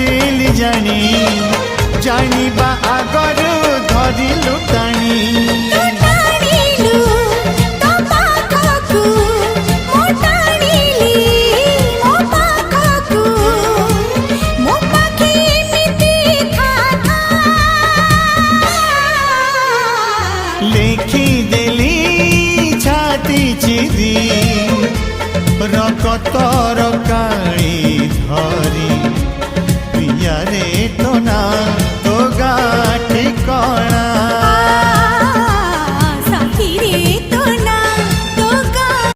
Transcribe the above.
ଆସିଲି ଜାଣି ଜାଣିବା ଆଗରୁ ଧରିଲୁ ଟାଣି ଲେଖିଦେଲି ଛାତି ଚିରି ରକତର କାଳି ଧରି ପ୍ରିୟାରେ ଟୋନା